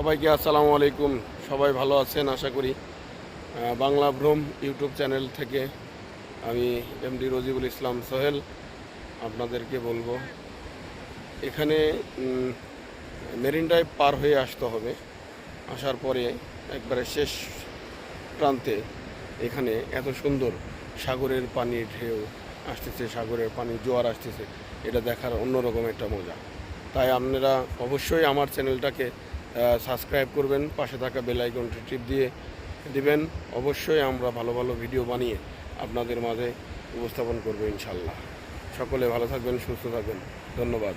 সবাইকে আসসালামু আলাইকুম। সবাই ভালো আছেন আশা করি। বাংলা ভ্রম ইউটিউব চ্যানেল থেকে আমি এমডি রজিবুল ইসলাম সোহেল আপনাদেরকে বলবো, এখানে মেরিন ড্রাইভ পার হয়ে আসতে হবে। আসার পরে একবারে শেষ প্রান্তে এখানে এত সুন্দর সাগরের পানির ঢেউ আসতেছে, সাগরের পানি জোয়ার আসতেছে, এটা দেখার অন্যরকম একটা মজা। তাই আপনারা অবশ্যই আমার চ্যানেলটাকে সাবস্ক্রাইব করবেন, পাশে থাকা বেল আইকনটি টিপ দিয়ে দিবেন। অবশ্যই আমরা ভালো ভালো ভিডিও বানিয়ে আপনাদের মাঝে উপস্থাপন করব ইনশাল্লাহ। সকলে ভালো থাকবেন, সুস্থ থাকবেন। ধন্যবাদ।